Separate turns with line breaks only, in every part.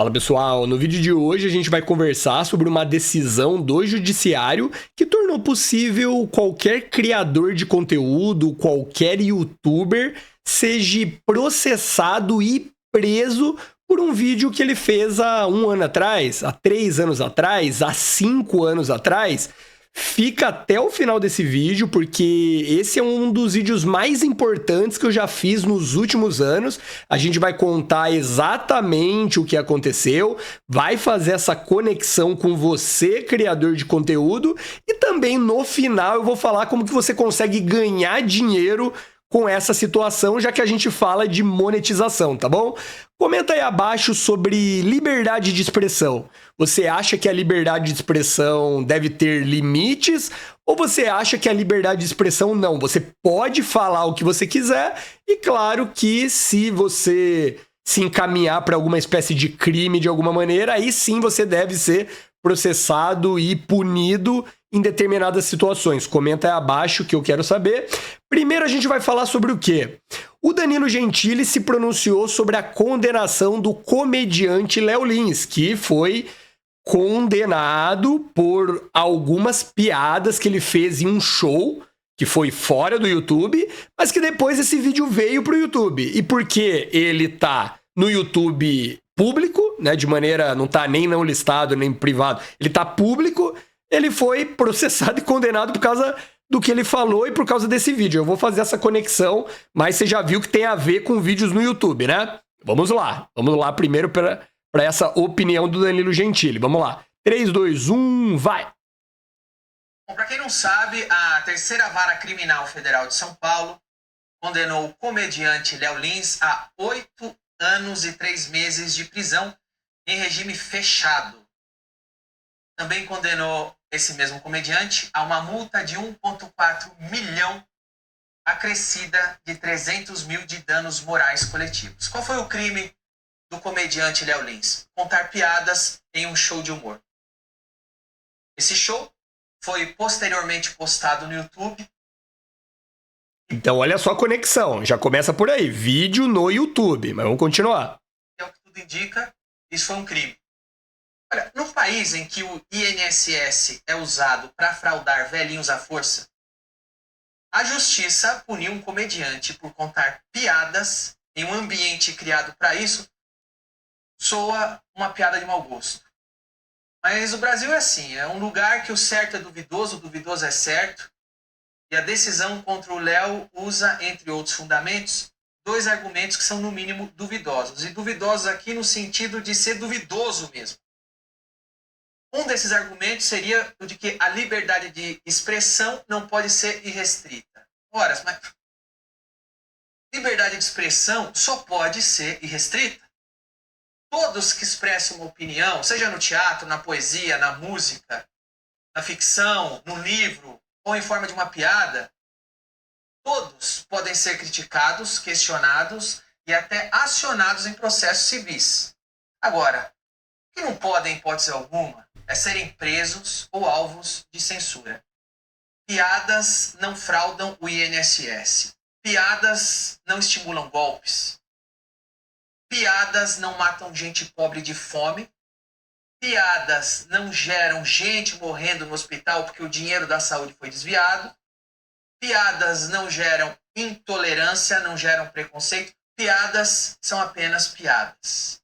Fala pessoal, no vídeo de hoje a gente vai conversar sobre uma decisão do judiciário que tornou possível qualquer criador de conteúdo, qualquer youtuber, seja processado e preso por um vídeo que ele fez há 1 ano atrás, há 3 anos atrás, há 5 anos atrás. Fica até o final desse vídeo, porque esse é um dos vídeos mais importantes que eu já fiz nos últimos anos. A gente vai contar exatamente o que aconteceu, vai fazer essa conexão com você, criador de conteúdo, e também no final eu vou falar como que você consegue ganhar dinheiro com essa situação, já que a gente fala de monetização, tá bom? Comenta aí abaixo sobre liberdade de expressão. Você acha que a liberdade de expressão deve ter limites? Ou você acha que a liberdade de expressão não? Você pode falar o que você quiser e claro que se você se encaminhar para alguma espécie de crime de alguma maneira, aí sim você deve ser processado e punido em determinadas situações. Comenta aí abaixo que eu quero saber. Primeiro a gente vai falar sobre o quê? O Danilo Gentili se pronunciou sobre a condenação do comediante Léo Lins, que foi condenado por algumas piadas que ele fez em um show que foi fora do YouTube, mas que depois esse vídeo veio pro YouTube. E porque ele tá no YouTube público, né, de maneira, não tá nem não listado, nem privado, ele tá público, ele foi processado e condenado por causa do que ele falou e por causa desse vídeo. Eu vou fazer essa conexão, mas você já viu que tem a ver com vídeos no YouTube, né? Vamos lá primeiro para essa opinião do Danilo Gentili. Vamos lá. 3, 2, 1, vai!
Bom, para quem não sabe, a Terceira Vara Criminal Federal de São Paulo condenou o comediante Léo Lins a 8 anos e 3 meses de prisão em regime fechado. Também condenou esse mesmo comediante a uma multa de 1,4 milhão, acrescida de 300 mil de danos morais coletivos. Qual foi o crime do comediante Léo Lins? Contar piadas em um show de humor. Esse show foi posteriormente postado no YouTube.
Então olha só a conexão, já começa por aí, vídeo no YouTube, mas vamos continuar.
É o que tudo indica, isso foi um crime. Olha, num país em que o INSS é usado para fraudar velhinhos à força, a justiça puniu um comediante por contar piadas em um ambiente criado para isso. Soa uma piada de mau gosto. Mas o Brasil é assim, é um lugar que o certo é duvidoso, o duvidoso é certo, e a decisão contra o Léo usa, entre outros fundamentos, 2 argumentos que são no mínimo duvidosos. E duvidosos aqui no sentido de ser duvidoso mesmo. Um desses argumentos seria o de que a liberdade de expressão não pode ser irrestrita. Ora, mas liberdade de expressão só pode ser irrestrita. Todos que expressam uma opinião, seja no teatro, na poesia, na música, na ficção, no livro, ou em forma de uma piada, todos podem ser criticados, questionados e até acionados em processos civis. Agora, o que não podem, em hipótese alguma, é serem presos ou alvos de censura. Piadas não fraudam o INSS. Piadas não estimulam golpes. Piadas não matam gente pobre de fome. Piadas não geram gente morrendo no hospital porque o dinheiro da saúde foi desviado. Piadas não geram intolerância, não geram preconceito. Piadas são apenas piadas.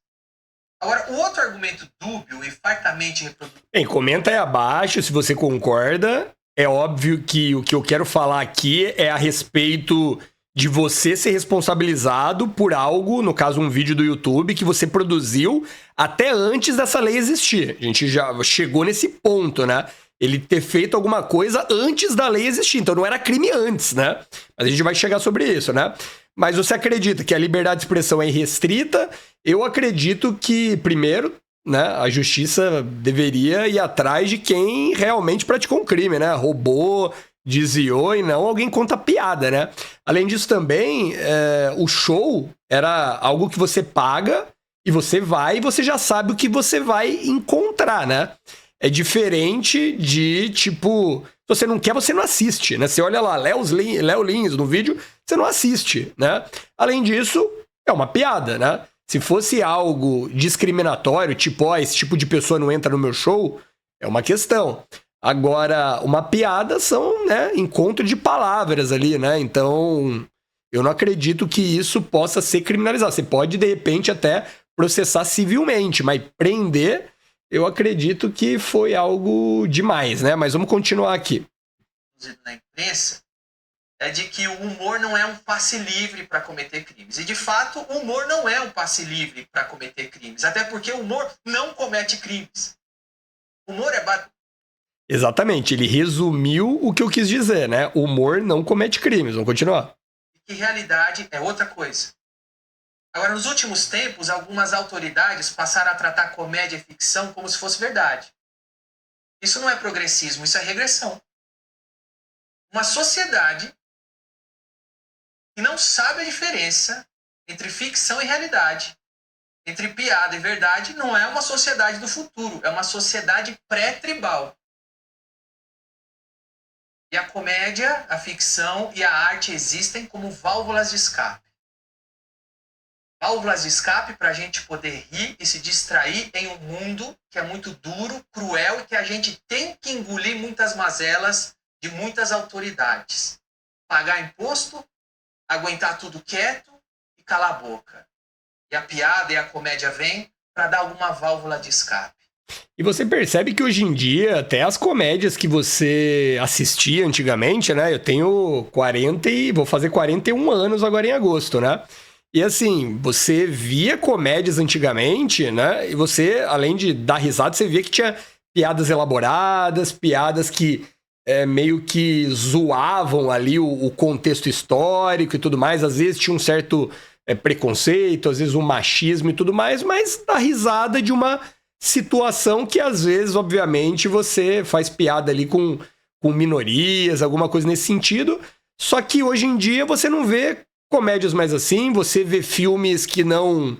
Agora, o outro argumento dúbio e fartamente reproduzido...
Bem, comenta aí abaixo se você concorda. É óbvio que o que eu quero falar aqui é a respeito de você ser responsabilizado por algo, no caso um vídeo do YouTube, que você produziu até antes dessa lei existir. A gente já chegou nesse ponto, né? Ele ter feito alguma coisa antes da lei existir, então não era crime antes, né? Mas a gente vai chegar sobre isso, né? Mas você acredita que a liberdade de expressão é irrestrita? Eu acredito que, primeiro, né, a justiça deveria ir atrás de quem realmente praticou um crime, né? Roubou, desviou e não alguém conta piada, né? Além disso também, o show era algo que você paga e você vai e você já sabe o que você vai encontrar, né? É diferente de, tipo, se você não quer, você não assiste, né? Você olha lá, Léo Lins no vídeo, você não assiste, né? Além disso, é uma piada, né? Se fosse algo discriminatório, tipo, ó, esse tipo de pessoa não entra no meu show, é uma questão. Agora, uma piada são, né, encontro de palavras ali, né? Então, eu não acredito que isso possa ser criminalizado. Você pode, de repente, até processar civilmente, mas prender, eu acredito que foi algo demais, né? Mas vamos continuar aqui.
Na imprensa, é de que o humor não é um passe livre para cometer crimes. E, de fato, o humor não é um passe livre para cometer crimes. Até porque o humor não comete crimes. O humor é...
Exatamente, ele resumiu o que eu quis dizer, né? O humor não comete crimes. Vamos continuar.
E que realidade é outra coisa. Agora, nos últimos tempos, algumas autoridades passaram a tratar comédia e ficção como se fosse verdade. Isso não é progressismo, isso é regressão. Uma sociedade que não sabe a diferença entre ficção e realidade, entre piada e verdade, não é uma sociedade do futuro, é uma sociedade pré-tribal. E a comédia, a ficção e a arte existem como válvulas de escape. Válvulas de escape para a gente poder rir e se distrair em um mundo que é muito duro, cruel e que a gente tem que engolir muitas mazelas de muitas autoridades. Pagar imposto, aguentar tudo quieto e calar a boca. E a piada e a comédia vêm para dar alguma válvula de escape.
E você percebe que hoje em dia, até as comédias que você assistia antigamente, né? Eu tenho 40 e vou fazer 41 anos agora em agosto, né? E assim, você via comédias antigamente, né? E você, além de dar risada, você via que tinha piadas elaboradas, piadas que meio que zoavam ali o contexto histórico e tudo mais. Às vezes tinha um certo preconceito, às vezes um machismo e tudo mais, mas dá risada de uma situação que às vezes, obviamente, você faz piada ali com minorias, alguma coisa nesse sentido. Só que hoje em dia você não vê comédias mais assim, você vê filmes que não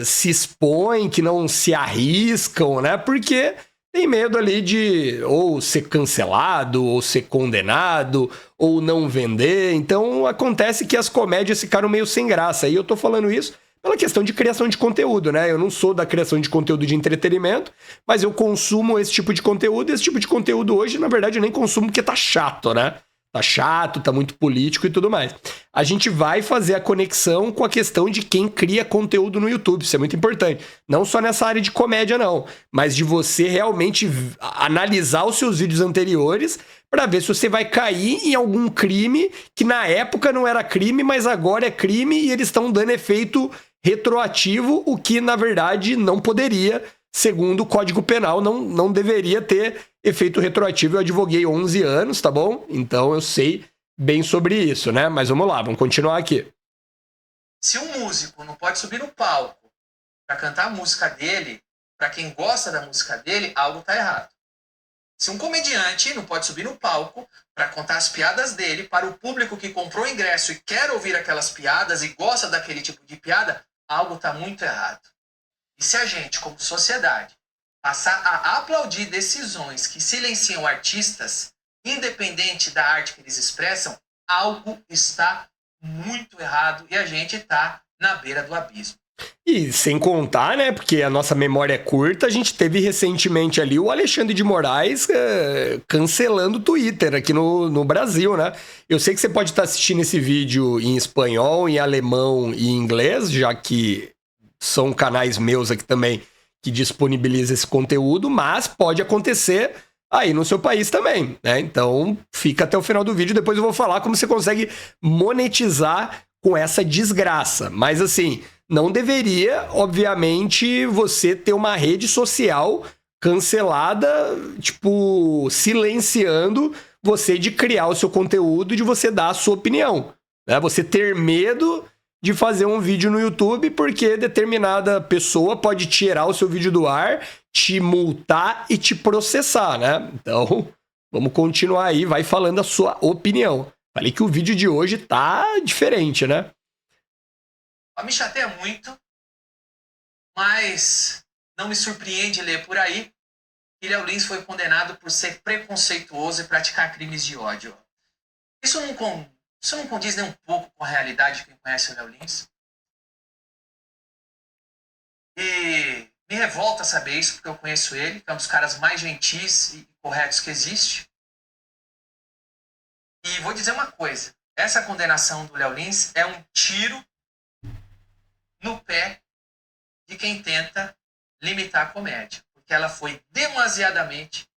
se expõem, que não se arriscam, né? Porque tem medo ali de ou ser cancelado, ou ser condenado, ou não vender. Então acontece que as comédias ficaram meio sem graça. E eu tô falando isso pela questão de criação de conteúdo, né? Eu não sou da criação de conteúdo de entretenimento, mas eu consumo esse tipo de conteúdo. E esse tipo de conteúdo hoje, na verdade, eu nem consumo porque tá chato, né? Tá chato, tá muito político e tudo mais. A gente vai fazer a conexão com a questão de quem cria conteúdo no YouTube. Isso é muito importante. Não só nessa área de comédia, não. Mas de você realmente analisar os seus vídeos anteriores para ver se você vai cair em algum crime que na época não era crime, mas agora é crime e eles estão dando efeito retroativo, o que na verdade não poderia, segundo o Código Penal, não deveria ter efeito retroativo. Eu advoguei 11 anos, tá bom? Então eu sei bem sobre isso, né? Mas vamos lá, vamos continuar aqui.
Se um músico não pode subir no palco para cantar a música dele, para quem gosta da música dele, algo tá errado. Se um comediante não pode subir no palco para contar as piadas dele para o público que comprou o ingresso e quer ouvir aquelas piadas e gosta daquele tipo de piada, algo tá muito errado. E se a gente, como sociedade, passar a aplaudir decisões que silenciam artistas, independente da arte que eles expressam, algo está muito errado e a gente está na beira do abismo.
E sem contar, né, porque a nossa memória é curta, a gente teve recentemente ali o Alexandre de Moraes cancelando o Twitter aqui no Brasil, né? Eu sei que você pode estar assistindo esse vídeo em espanhol, em alemão e em inglês, já que são canais meus aqui também que disponibilizam esse conteúdo, mas pode acontecer aí no seu país também, né? Então fica até o final do vídeo, depois eu vou falar como você consegue monetizar com essa desgraça. Mas assim, não deveria, obviamente, você ter uma rede social cancelada, tipo, silenciando você de criar o seu conteúdo e de você dar a sua opinião, né? Você ter medo de fazer um vídeo no YouTube porque determinada pessoa pode tirar o seu vídeo do ar, te multar e te processar, né? Então, vamos continuar aí, vai falando a sua opinião. Falei que o vídeo de hoje tá diferente, né?
Me chateia muito, mas não me surpreende ler por aí que Léo Lins foi condenado por ser preconceituoso e praticar crimes de ódio. Isso não condiz nem um pouco com a realidade de quem conhece o Léo Lins? E me revolta saber isso, porque eu conheço ele, que é um dos caras mais gentis e corretos que existe. E vou dizer uma coisa, essa condenação do Léo Lins é um tiro no pé de quem tenta limitar a comédia, porque ela foi demasiadamente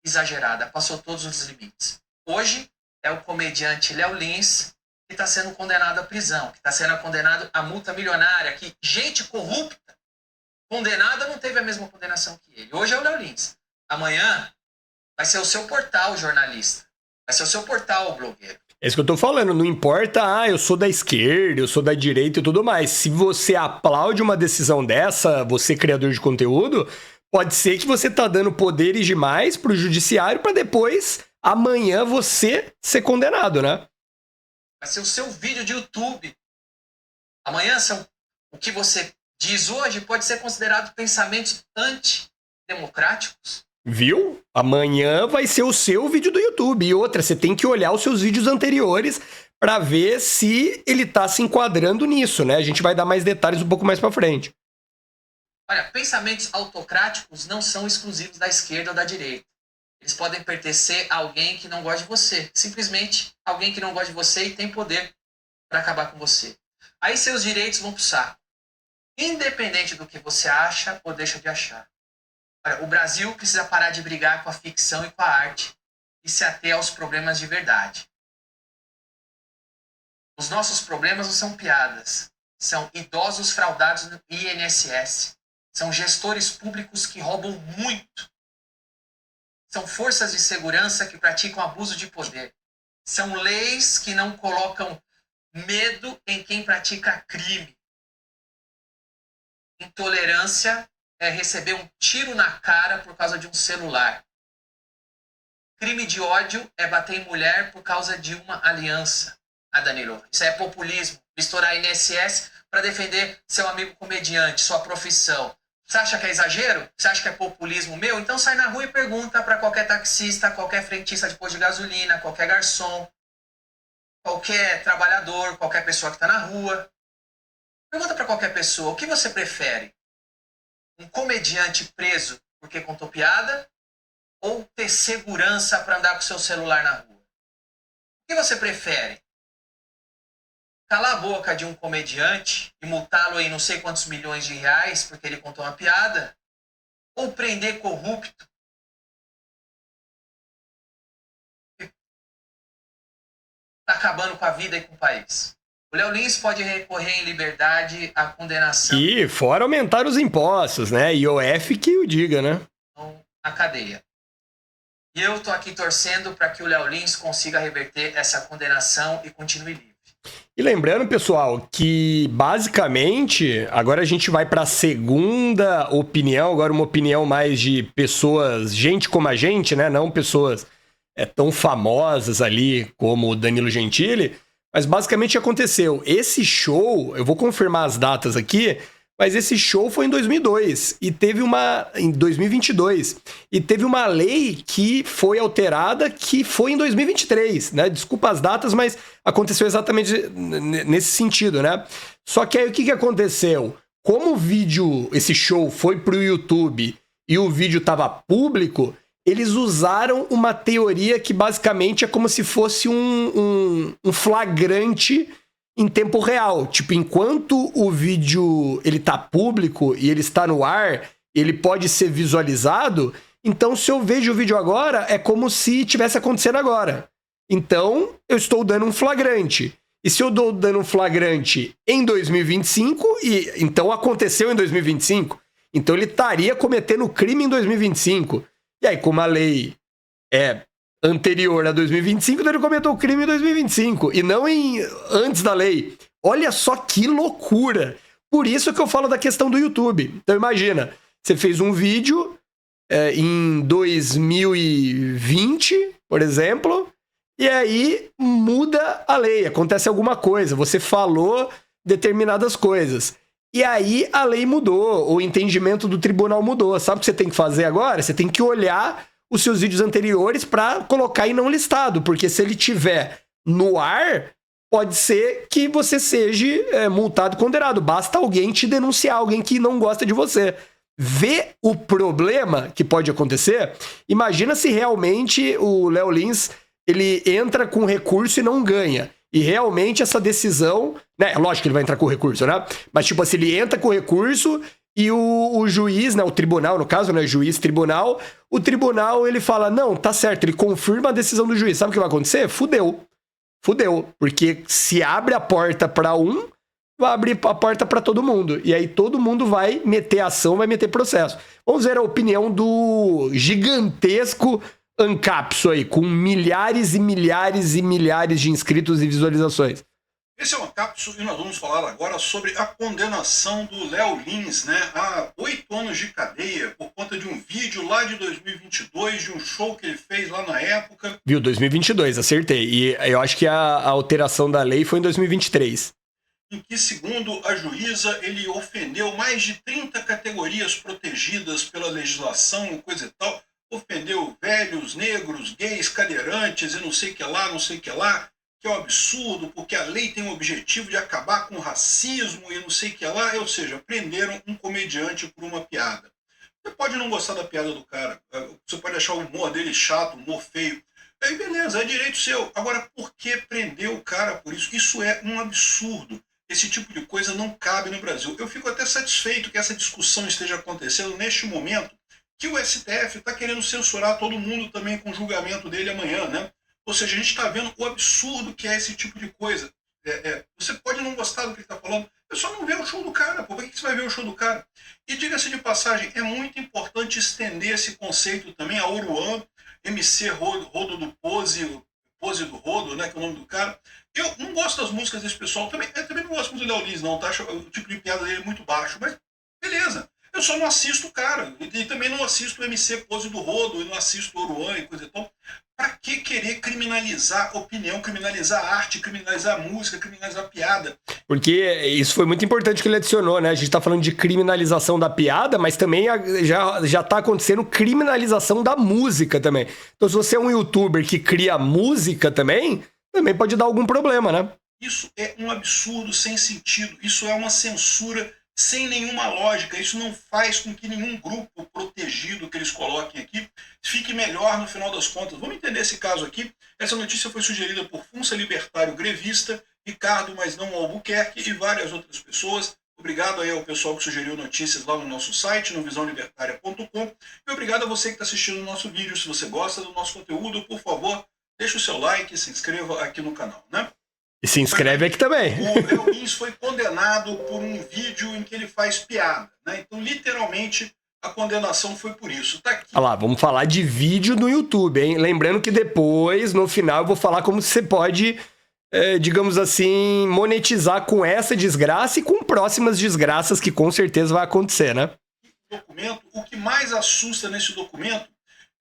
exagerada, passou todos os limites. Hoje é o comediante Léo Lins que está sendo condenado à prisão, que está sendo condenado à multa milionária, que gente corrupta, condenada, não teve a mesma condenação que ele. Hoje é o Léo Lins. Amanhã vai ser o seu portal, jornalista. Vai ser o seu portal, blogueiro.
É isso que eu tô falando, não importa, eu sou da esquerda, eu sou da direita e tudo mais. Se você aplaude uma decisão dessa, você criador de conteúdo, pode ser que você tá dando poderes demais pro judiciário pra depois, amanhã, você ser condenado, né?
Vai ser o seu vídeo de YouTube. Amanhã, o que você diz hoje pode ser considerado pensamentos antidemocráticos.
Viu? Amanhã vai ser o seu vídeo do YouTube. E outra, você tem que olhar os seus vídeos anteriores pra ver se ele tá se enquadrando nisso, né? A gente vai dar mais detalhes um pouco mais pra frente.
Olha, pensamentos autocráticos não são exclusivos da esquerda ou da direita. Eles podem pertencer a alguém que não gosta de você. Simplesmente alguém que não gosta de você e tem poder para acabar com você. Aí seus direitos vão pro saco. Independente do que você acha ou deixa de achar. Olha, o Brasil precisa parar de brigar com a ficção e com a arte e se ater aos problemas de verdade. Os nossos problemas não são piadas. São idosos fraudados no INSS. São gestores públicos que roubam muito. São forças de segurança que praticam abuso de poder. São leis que não colocam medo em quem pratica crime. Intolerância é receber um tiro na cara por causa de um celular. Crime de ódio é bater em mulher por causa de uma aliança. Danilo, isso é populismo. Misturar INSS para defender seu amigo comediante, sua profissão. Você acha que é exagero? Você acha que é populismo meu? Então sai na rua e pergunta para qualquer taxista, qualquer frentista de posto de gasolina, qualquer garçom, qualquer trabalhador, qualquer pessoa que está na rua. Pergunta para qualquer pessoa, o que você prefere? Um comediante preso porque contou piada ou ter segurança para andar com seu celular na rua? O que você prefere? Calar a boca de um comediante e multá-lo em não sei quantos milhões de reais porque ele contou uma piada? Ou prender corrupto? Está acabando com a vida e com o país. O Léo Lins pode recorrer em liberdade à condenação.
E fora aumentar os impostos, né? IOF que o diga, né?
Na cadeia. E eu tô aqui torcendo para que o Léo Lins consiga reverter essa condenação e continue livre.
E lembrando, pessoal, que basicamente agora a gente vai para a segunda opinião, agora uma opinião mais de pessoas, gente como a gente, né? Não pessoas tão famosas ali como o Danilo Gentili, mas basicamente aconteceu. Esse show, eu vou confirmar as datas aqui, mas esse show foi em 2002 e teve em 2022 e teve uma lei que foi alterada que foi em 2023, né? Desculpa as datas, mas aconteceu exatamente nesse sentido, né? Só que aí o que aconteceu? Como esse show foi pro YouTube e o vídeo tava público, eles usaram uma teoria que basicamente é como se fosse um flagrante em tempo real. Tipo, enquanto o vídeo ele tá público e ele está no ar, ele pode ser visualizado. Então, se eu vejo o vídeo agora, é como se tivesse acontecendo agora. Então, eu estou dando um flagrante. E se eu dou dando um flagrante em 2025, então aconteceu em 2025, então ele estaria cometendo crime em 2025. E aí, como a lei é anterior a 2025, então ele cometeu o crime em 2025 e não antes da lei. Olha só que loucura! Por isso que eu falo da questão do YouTube. Então imagina, você fez um vídeo em 2020, por exemplo, e aí muda a lei, acontece alguma coisa, você falou determinadas coisas. E aí a lei mudou, o entendimento do tribunal mudou. Sabe o que você tem que fazer agora? Você tem que olhar os seus vídeos anteriores para colocar em não listado, porque se ele tiver no ar, pode ser que você seja multado e condenado. Basta alguém te denunciar, alguém que não gosta de você. Vê o problema que pode acontecer? Imagina se realmente o Léo Lins ele entra com recurso e não ganha. E realmente essa decisão, né? Lógico que ele vai entrar com recurso, né? Mas tipo assim, ele entra com recurso e o juiz, né? O tribunal, no caso, né? Juiz-tribunal, o tribunal ele fala, não, tá certo, ele confirma a decisão do juiz. Sabe o que vai acontecer? Fudeu. Porque se abre a porta pra um, vai abrir a porta pra todo mundo. E aí todo mundo vai meter ação, vai meter processo. Vamos ver a opinião do gigantesco Ancapso aí, com milhares e milhares e milhares de inscritos e visualizações.
Esse é o Ancapso e nós vamos falar agora sobre a condenação do Léo Lins, né, a 8 anos de cadeia por conta de um vídeo lá de 2022, de um show que ele fez lá na época.
Viu, 2022, acertei. E eu acho que a alteração da lei foi em 2023.
Em que, segundo a juíza, ele ofendeu mais de 30 categorias protegidas pela legislação, coisa e tal. Ofendeu velhos, negros, gays, cadeirantes e não sei o que lá, que é um absurdo, porque a lei tem o objetivo de acabar com o racismo e não sei o que lá, ou seja, prenderam um comediante por uma piada. Você pode não gostar da piada do cara, você pode achar o humor dele chato, humor feio, aí beleza, é direito seu. Agora, por que prender o cara por isso? Isso é um absurdo. Esse tipo de coisa não cabe no Brasil. Eu fico até satisfeito que essa discussão esteja acontecendo neste momento, que o STF está querendo censurar todo mundo também com o julgamento dele amanhã, né? Ou seja, a gente está vendo o absurdo que é esse tipo de coisa. Você pode não gostar do que ele está falando, é só não ver o show do cara, pô. Por que você vai ver o show do cara? E diga-se de passagem, é muito importante estender esse conceito também a Oruan, MC Rodo do Pose do Rodo, né, que é o nome do cara. Eu não gosto das músicas desse pessoal, eu também não gosto muito do Léo Lins, não, tá? O tipo de piada dele é muito baixo, mas beleza. Eu só não assisto o cara. E também não assisto o MC Pose do Rodo, e não assisto o Oruan e coisa e tal. Pra que querer criminalizar a opinião, criminalizar a arte, criminalizar a música, criminalizar a piada?
Porque isso foi muito importante que ele adicionou, né? A gente tá falando de criminalização da piada, mas também já tá acontecendo criminalização da música também. Então se você é um youtuber que cria música também pode dar algum problema, né?
Isso é um absurdo sem sentido. Isso é uma censura sem nenhuma lógica. Isso não faz com que nenhum grupo protegido que eles coloquem aqui fique melhor no final das contas. Vamos entender esse caso aqui. Essa notícia foi sugerida por Funça Libertário Grevista, Ricardo, mas não Albuquerque e várias outras pessoas. Obrigado aí ao pessoal que sugeriu notícias lá no nosso site, no visãolibertaria.com. E obrigado a você que está assistindo o nosso vídeo. Se você gosta do nosso conteúdo, por favor, deixe o seu like e se inscreva aqui no canal, né?
E se inscreve aqui também.
O Léo Lins foi condenado por um vídeo em que ele faz piada, né? Então, literalmente, a condenação foi por isso. Tá aqui.
Olha lá, vamos falar de vídeo no YouTube, hein? Lembrando que depois, no final, eu vou falar como você pode, digamos assim, monetizar com essa desgraça e com próximas desgraças que com certeza vai acontecer, né?
O que mais assusta nesse documento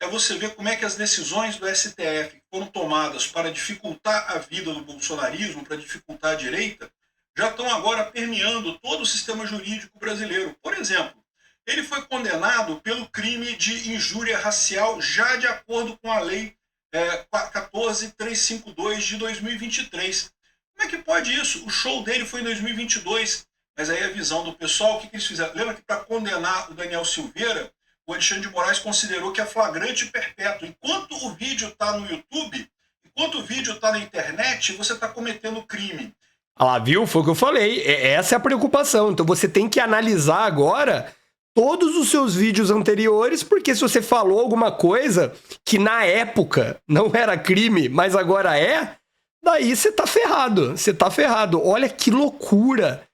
é você ver como é que as decisões do STF foram tomadas para dificultar a vida do bolsonarismo, para dificultar a direita, já estão agora permeando todo o sistema jurídico brasileiro. Por exemplo, ele foi condenado pelo crime de injúria racial já de acordo com a lei 14.352 de 2023. Como é que pode isso? O show dele foi em 2022, mas aí a visão do pessoal, o que eles fizeram? Lembra que para condenar o Daniel Silveira, o Alexandre de Moraes considerou que é flagrante perpétuo. Enquanto o vídeo está no YouTube, enquanto o vídeo está na internet, você está cometendo crime.
Ah lá, viu? Foi o que eu falei. Essa é a preocupação. Então você tem que analisar agora todos os seus vídeos anteriores, porque se você falou alguma coisa que na época não era crime, mas agora é, daí você tá ferrado. Você tá ferrado. Olha que loucura.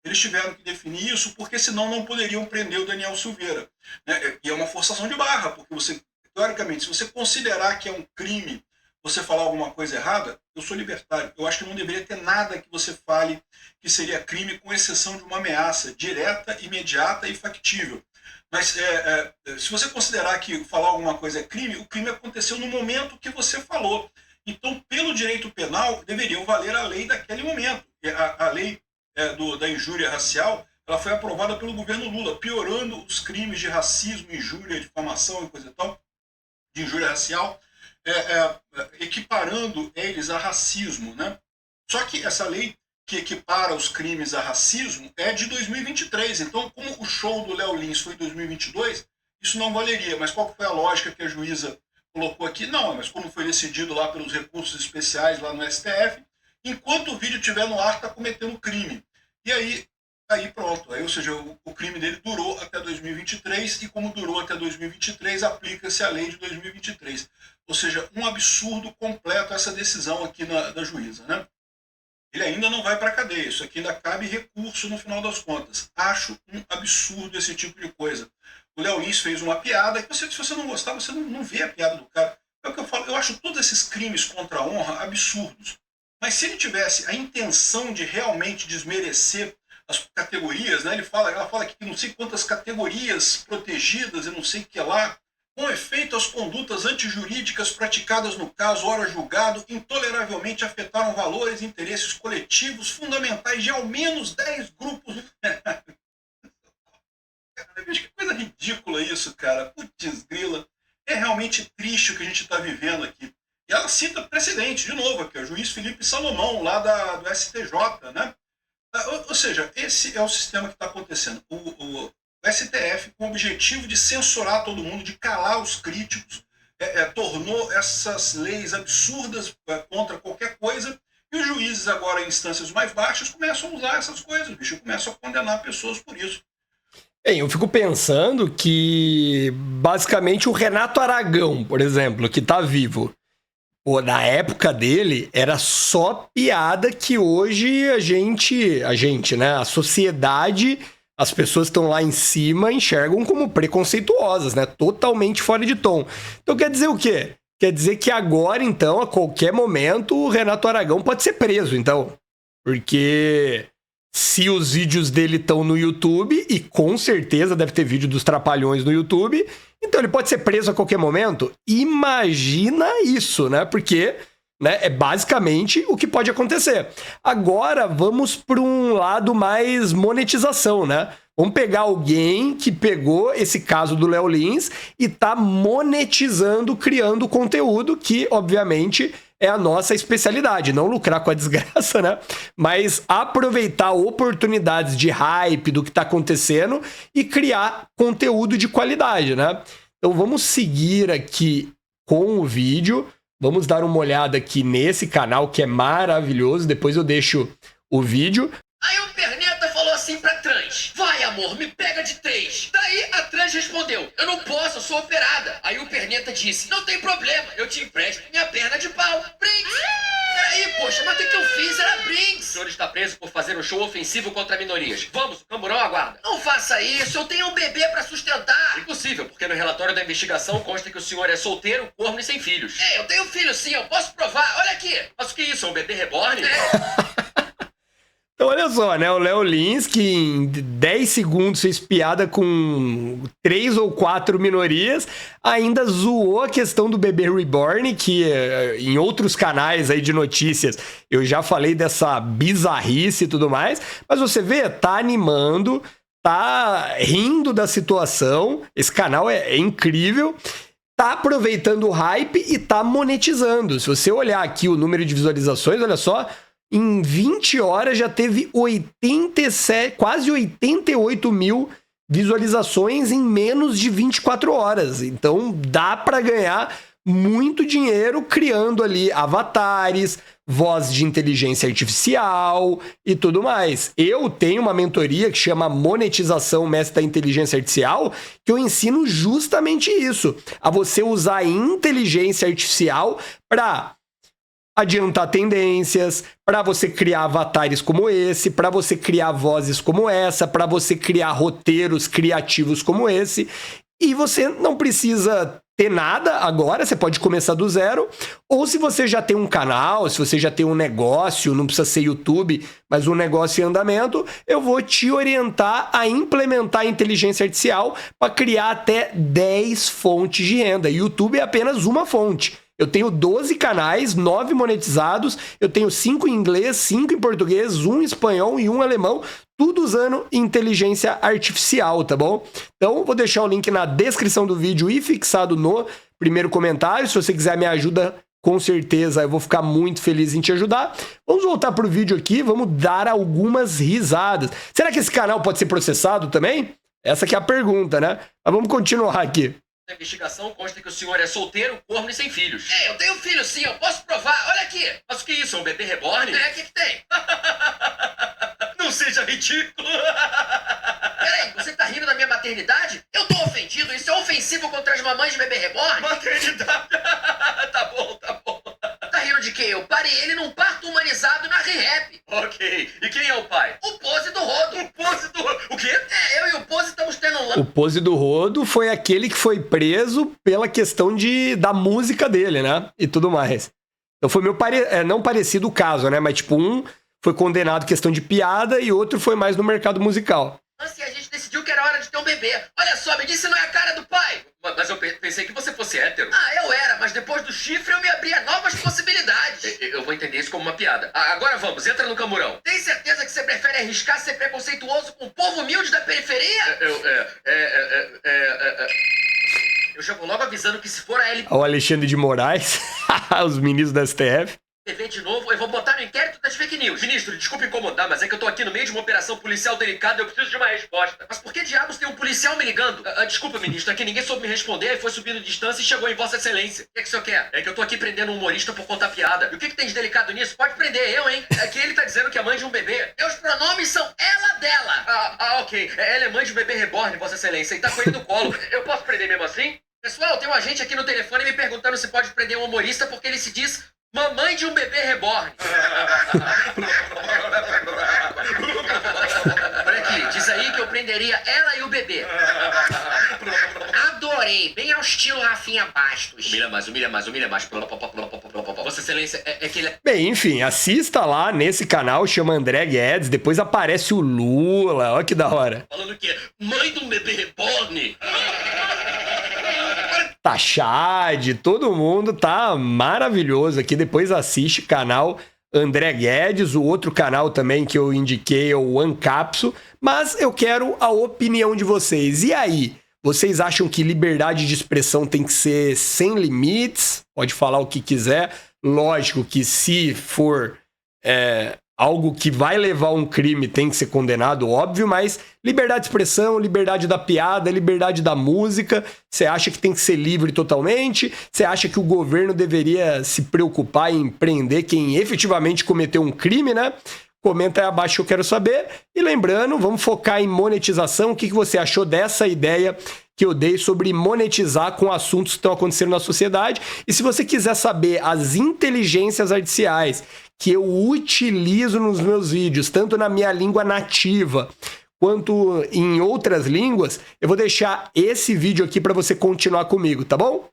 Eles tiveram que definir isso, porque senão não poderiam prender o Daniel Silveira, né? E é uma forçação de barra, porque você, teoricamente, se você considerar que é um crime você falar alguma coisa errada, eu sou libertário. Eu acho que não deveria ter nada que você fale que seria crime, com exceção de uma ameaça direta, imediata e factível. Mas se você considerar que falar alguma coisa é crime, o crime aconteceu no momento que você falou. Então, pelo direito penal, deveriam valer a lei daquele momento. A lei da injúria racial, ela foi aprovada pelo governo Lula, piorando os crimes de racismo, injúria, difamação e coisa e tal, de injúria racial, equiparando eles a racismo, né? Só que essa lei que equipara os crimes a racismo é de 2023. Então, como o show do Léo Lins foi em 2022, isso não valeria. Mas qual foi a lógica que a juíza colocou aqui? Não, mas como foi decidido lá pelos recursos especiais lá no STF, enquanto o vídeo estiver no ar, está cometendo crime. E aí pronto. Aí, ou seja, o crime dele durou até 2023 e como durou até 2023, aplica-se a lei de 2023. Ou seja, um absurdo completo essa decisão aqui da juíza, né? Ele ainda não vai para a cadeia. Isso aqui ainda cabe recurso no final das contas. Acho um absurdo esse tipo de coisa. O Léo Lins fez uma piada que se você não gostar, você não vê a piada do cara. É o que eu falo. Eu acho todos esses crimes contra a honra absurdos. Mas se ele tivesse a intenção de realmente desmerecer as categorias, né? Ela fala que não sei quantas categorias protegidas e não sei o que lá, com efeito as condutas antijurídicas praticadas no caso, ora julgado, intoleravelmente afetaram valores e interesses coletivos fundamentais de ao menos 10 grupos. Que coisa ridícula isso, cara. Putz grila. É realmente triste o que a gente está vivendo aqui. E ela cita precedente, de novo, aqui, o juiz Felipe Salomão, lá do STJ, né? Ou seja, esse é o sistema que está acontecendo. O STF, com o objetivo de censurar todo mundo, de calar os críticos, tornou essas leis absurdas contra qualquer coisa, e os juízes agora em instâncias mais baixas começam a usar essas coisas, bicho, começam a condenar pessoas por isso.
Bem, eu fico pensando que, basicamente, o Renato Aragão, por exemplo, que tá vivo, na época dele, era só piada que hoje a gente, né, a sociedade, as pessoas que estão lá em cima enxergam como preconceituosas, né, totalmente fora de tom. Então quer dizer o quê? Quer dizer que agora, então, a qualquer momento, o Renato Aragão pode ser preso, então. Porque se os vídeos dele estão no YouTube, e com certeza deve ter vídeo dos Trapalhões no YouTube, então ele pode ser preso a qualquer momento. Imagina isso, né? Porque, né, é basicamente o que pode acontecer. Agora vamos para um lado mais monetização, né? Vamos pegar alguém que pegou esse caso do Léo Lins e tá monetizando, criando conteúdo que, obviamente, é a nossa especialidade. Não lucrar com a desgraça, né? Mas aproveitar oportunidades de hype do que tá acontecendo e criar conteúdo de qualidade, né? Então vamos seguir aqui com o vídeo. Vamos dar uma olhada aqui nesse canal que é maravilhoso. Depois eu deixo o vídeo.
Aí o Perneta falou assim pra trans: vai, amor, me pega de 3. Daí a trans respondeu: eu não posso, eu sou operada. Aí o Perneta disse: não tem problema, eu te empresto minha perna de pau. Brinks! Peraí, poxa, mas o que eu fiz era Brinks. O senhor está preso por fazer um show ofensivo contra minorias. Vamos, o camburão aguarda. Não faça isso, eu tenho um bebê pra sustentar. Impossível, porque no relatório da investigação consta que o senhor é solteiro, corno e sem filhos. Eu tenho filho sim, eu posso provar. Olha aqui. Mas o que é isso, é um bebê reborn?
Então, olha só, né? O Léo Lins, que em 10 segundos fez piada com 3 ou 4 minorias, ainda zoou a questão do bebê reborn, que em outros canais aí de notícias eu já falei dessa bizarrice e tudo mais, mas você vê, tá animando, tá rindo da situação, esse canal é incrível, tá aproveitando o hype e tá monetizando. Se você olhar aqui o número de visualizações, olha só, em 20 horas já teve 87, quase 88 mil visualizações em menos de 24 horas. Então dá para ganhar muito dinheiro criando ali avatares, voz de inteligência artificial e tudo mais. Eu tenho uma mentoria que chama Monetização Mestre da Inteligência Artificial, que eu ensino justamente isso, a você usar a inteligência artificial para adiantar tendências, para você criar avatares como esse, para você criar vozes como essa, para você criar roteiros criativos como esse. E você não precisa ter nada agora, você pode começar do zero. Ou se você já tem um canal, se você já tem um negócio, não precisa ser YouTube, mas um negócio em andamento, eu vou te orientar a implementar a inteligência artificial para criar até 10 fontes de renda. YouTube é apenas uma fonte. Eu tenho 12 canais, 9 monetizados, eu tenho 5 em inglês, 5 em português, 1 em espanhol e 1 em alemão, tudo usando inteligência artificial, tá bom? Então, vou deixar o link na descrição do vídeo e fixado no primeiro comentário. Se você quiser me ajuda com certeza eu vou ficar muito feliz em te ajudar. Vamos voltar pro vídeo aqui, vamos dar algumas risadas. Será que esse canal pode ser processado também? Essa que é a pergunta, né? Mas vamos continuar aqui.
Na investigação consta que o senhor é solteiro, corno e sem filhos. É, eu tenho filho sim, eu posso provar. Olha aqui. Mas o que é isso? É um bebê reborn? É, o que tem? Não seja ridículo. Peraí, você tá rindo da minha maternidade? Eu tô ofendido. Isso é ofensivo contra as mamães de bebê reborn? Maternidade? Tá bom. Tá rindo de quê? Eu parei ele num parto humanizado na Rehab. Ok. E quem é o pai? O Pose do Rodo. O Pose do Rodo? O quê? É, eu e o Pose estamos tendo um...
O Pose do Rodo foi aquele que foi preso pela questão da música dele, né? E tudo mais. Então foi meio não parecido o caso, né? Mas tipo, um foi condenado questão de piada e outro foi mais no mercado musical.
Assim, a gente decidiu que era hora de ter um bebê. Olha só, me disse não é a cara do pai. Mas eu pensei que você fosse hétero. Ah, eu era, mas depois do chifre eu me abri a novas possibilidades. Eu vou entender isso como uma piada. Agora vamos, entra no camburão. Tem certeza que você prefere arriscar ser preconceituoso com o povo humilde da periferia? Eu já vou logo avisando que se for a LP...
O Alexandre de Moraes, os ministros da STF.
TV de novo, eu vou botar no inquérito das fake news. Ministro, desculpa incomodar, mas é que eu tô aqui no meio de uma operação policial delicada e eu preciso de uma resposta. Mas por que diabos tem um policial me ligando? Desculpa, ministro, é que ninguém soube me responder e foi subindo distância e chegou em Vossa Excelência. O que o senhor quer? É que eu tô aqui prendendo um humorista por contar piada. E o que tem de delicado nisso? Pode prender eu, hein? É que ele tá dizendo que é mãe de um bebê. Meus pronomes são ela dela. Ok. Ela é mãe de um bebê reborn, Vossa Excelência, e tá com ele no colo. Eu posso prender mesmo assim? Pessoal, tem um agente aqui no telefone me perguntando se pode prender um humorista porque ele se diz mamãe de um bebê reborn. Olha aqui, diz aí que eu prenderia ela e o bebê. Adorei, bem ao estilo Rafinha Bastos. Humilha mais. Vossa Excelência, é que ele é...
Bem, enfim, assista lá nesse canal, chama André Guedes, depois aparece o Lula, olha que da hora.
Falando que é mãe de um bebê reborn.
Tachad, todo mundo tá maravilhoso aqui. Depois assiste canal André Guedes, o outro canal também que eu indiquei é o Ancapso, mas eu quero a opinião de vocês. E aí, vocês acham que liberdade de expressão tem que ser sem limites? Pode falar o que quiser. Lógico que se for algo que vai levar a um crime tem que ser condenado, óbvio, mas liberdade de expressão, liberdade da piada, liberdade da música, você acha que tem que ser livre totalmente? Você acha que o governo deveria se preocupar em prender quem efetivamente cometeu um crime, né? Comenta aí abaixo que eu quero saber. E lembrando, vamos focar em monetização. O que você achou dessa ideia que eu dei sobre monetizar com assuntos que estão acontecendo na sociedade? E se você quiser saber as inteligências artificiais que eu utilizo nos meus vídeos, tanto na minha língua nativa quanto em outras línguas, eu vou deixar esse vídeo aqui para você continuar comigo, tá bom?